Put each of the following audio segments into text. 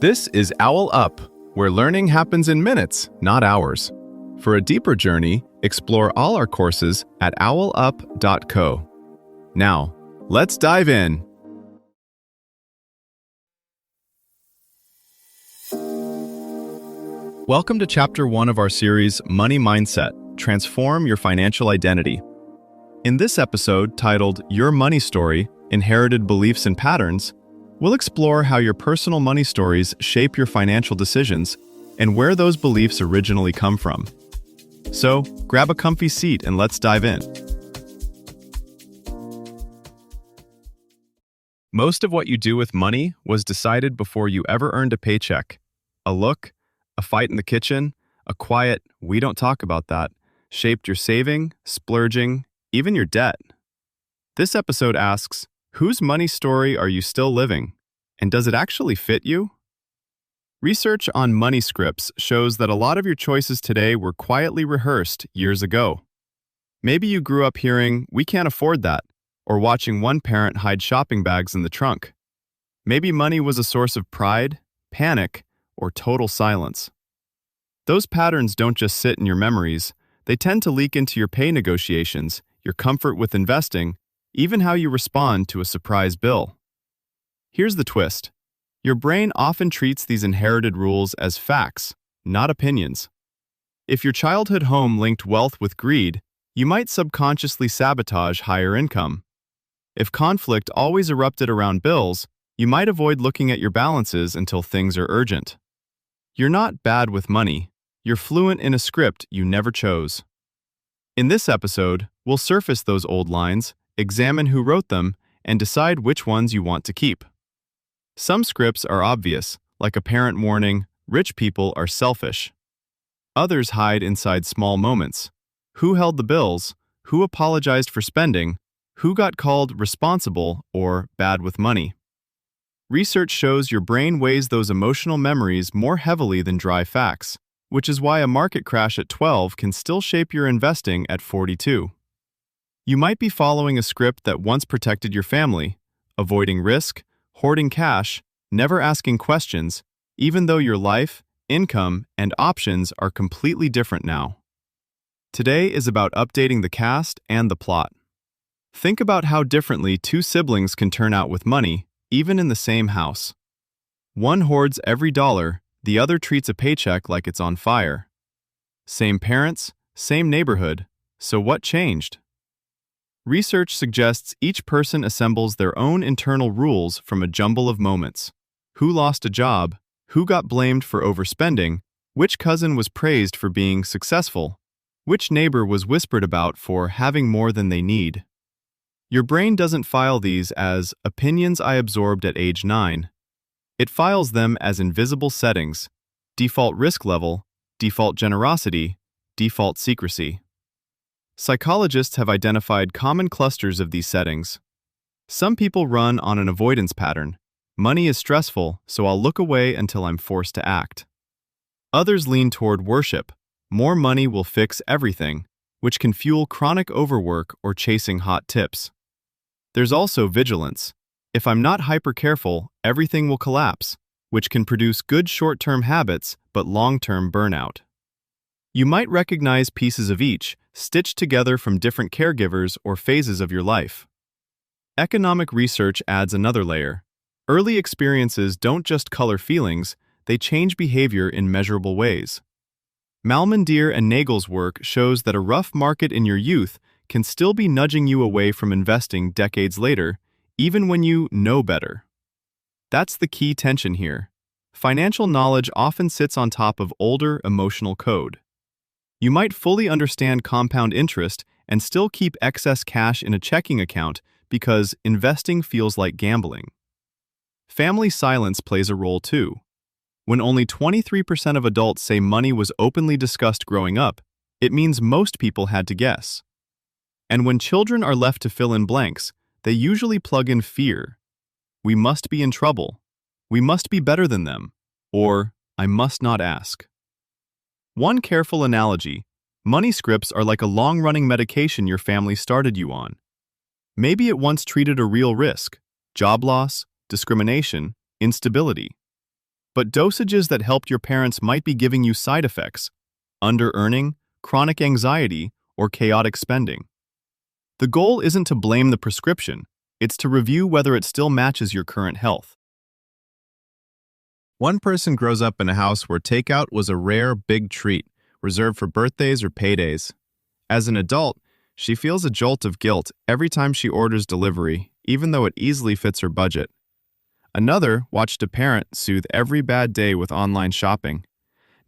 This is OwlUp, where learning happens in minutes, not hours. For a deeper journey, explore all our courses at owlup.co. Now, let's dive in. Welcome to Chapter 1 of our series, Money Mindset, Transform Your Financial Identity. In this episode, titled Your Money Story, Inherited Beliefs and Patterns, we'll explore how your personal money stories shape your financial decisions and where those beliefs originally come from. So, grab a comfy seat and let's dive in. Most of what you do with money was decided before you ever earned a paycheck. A look, a fight in the kitchen, a quiet, "we don't talk about that," shaped your saving, splurging, even your debt. This episode asks, whose money story are you still living? And does it actually fit you? Research on money scripts shows that a lot of your choices today were quietly rehearsed years ago. Maybe you grew up hearing, "we can't afford that," or watching one parent hide shopping bags in the trunk. Maybe money was a source of pride, panic, or total silence. Those patterns don't just sit in your memories, they tend to leak into your pay negotiations, your comfort with investing, even how you respond to a surprise bill. Here's the twist. Your brain often treats these inherited rules as facts, not opinions. If your childhood home linked wealth with greed, you might subconsciously sabotage higher income. If conflict always erupted around bills, you might avoid looking at your balances until things are urgent. You're not bad with money. You're fluent in a script you never chose. In this episode, we'll surface those old lines, examine who wrote them, and decide which ones you want to keep. Some scripts are obvious, like a parent warning, "rich people are selfish." Others hide inside small moments. Who held the bills? Who apologized for spending? Who got called responsible or bad with money? Research shows your brain weighs those emotional memories more heavily than dry facts, which is why a market crash at 12 can still shape your investing at 42. You might be following a script that once protected your family, avoiding risk, hoarding cash, never asking questions, even though your life, income, and options are completely different now. Today is about updating the cast and the plot. Think about how differently two siblings can turn out with money, even in the same house. One hoards every dollar, the other treats a paycheck like it's on fire. Same parents, same neighborhood, so what changed? Research suggests each person assembles their own internal rules from a jumble of moments. Who lost a job? Who got blamed for overspending? Which cousin was praised for being successful? Which neighbor was whispered about for having more than they need? Your brain doesn't file these as opinions I absorbed at age 9. It files them as invisible settings: default risk level, default generosity, default secrecy. Psychologists have identified common clusters of these settings. Some people run on an avoidance pattern. Money is stressful, so I'll look away until I'm forced to act. Others lean toward worship. More money will fix everything, which can fuel chronic overwork or chasing hot tips. There's also vigilance. If I'm not hyper-careful, everything will collapse, which can produce good short-term habits but long-term burnout. You might recognize pieces of each, stitched together from different caregivers or phases of your life. Economic research adds another layer. Early experiences don't just color feelings, they change behavior in measurable ways. Malmandeer and Nagel's work shows that a rough market in your youth can still be nudging you away from investing decades later, even when you know better. That's the key tension here. Financial knowledge often sits on top of older emotional code. You might fully understand compound interest and still keep excess cash in a checking account because investing feels like gambling. Family silence plays a role too. When only 23% of adults say money was openly discussed growing up, it means most people had to guess. And when children are left to fill in blanks, they usually plug in fear. We must be in trouble. We must be better than them. Or, I must not ask. One careful analogy: money scripts are like a long-running medication your family started you on. Maybe it once treated a real risk: job loss, discrimination, instability. but dosages that helped your parents might be giving you side effects: under-earning, chronic anxiety, or chaotic spending. The goal isn't to blame the prescription, it's to review whether it still matches your current health. One person grows up in a house where takeout was a rare, big treat, reserved for birthdays or paydays. As an adult, she feels a jolt of guilt every time she orders delivery, even though it easily fits her budget. Another watched a parent soothe every bad day with online shopping.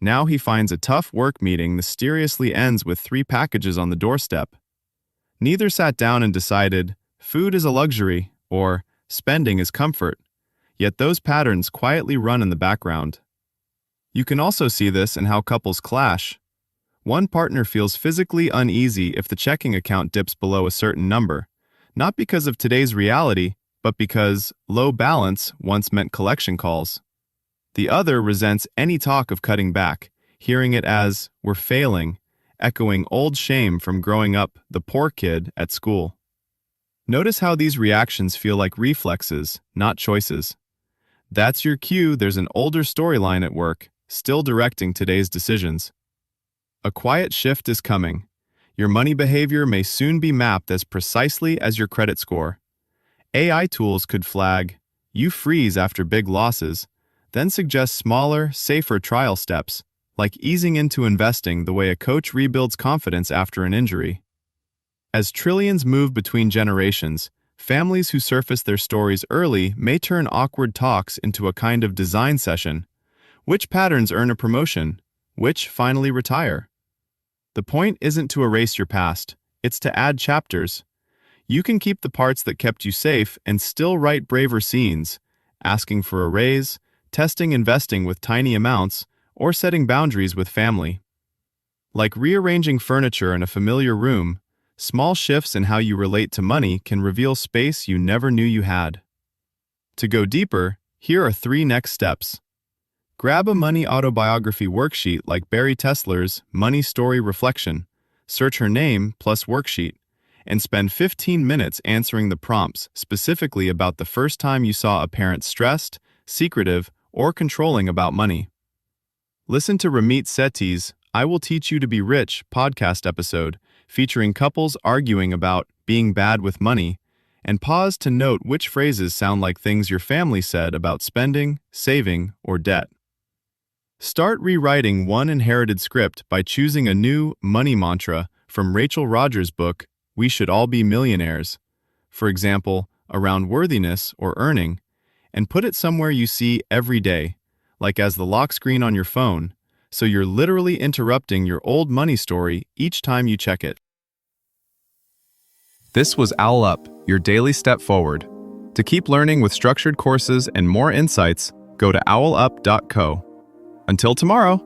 Now he finds a tough work meeting mysteriously ends with 3 packages on the doorstep. Neither sat down and decided, food is a luxury, or spending is comfort. Yet those patterns quietly run in the background. You can also see this in how couples clash. One partner feels physically uneasy if the checking account dips below a certain number, not because of today's reality, but because low balance once meant collection calls. The other resents any talk of cutting back, hearing it as, "we're failing," echoing old shame from growing up the poor kid at school. Notice how these reactions feel like reflexes, not choices. That's your cue there's an older storyline at work, still directing today's decisions. A quiet shift is coming. Your money behavior may soon be mapped as precisely as your credit score. AI tools could flag, "you freeze after big losses," then suggest smaller, safer trial steps, like easing into investing the way a coach rebuilds confidence after an injury. As trillions move between generations, families who surface their stories early may turn awkward talks into a kind of design session. Which patterns earn a promotion? Which finally retire? The point isn't to erase your past, it's to add chapters. You can keep the parts that kept you safe and still write braver scenes, asking for a raise, testing investing with tiny amounts, or setting boundaries with family. Like rearranging furniture in a familiar room, small shifts in how you relate to money can reveal space you never knew you had. To go deeper, here are 3 next steps. Grab a money autobiography worksheet like Barry Tesler's Money Story Reflection, search her name plus worksheet, and spend 15 minutes answering the prompts specifically about the first time you saw a parent stressed, secretive, or controlling about money. Listen to Ramit Sethi's I Will Teach You to Be Rich podcast episode featuring couples arguing about being bad with money, and pause to note which phrases sound like things your family said about spending, saving, or debt. Start rewriting one inherited script by choosing a new money mantra from Rachel Rogers' book, We Should All Be Millionaires, for example, around worthiness or earning, and put it somewhere you see every day, like as the lock screen on your phone, so you're literally interrupting your old money story each time you check it. This was OwlUp, your daily step forward. To keep learning with structured courses and more insights, go to owlup.co. Until tomorrow.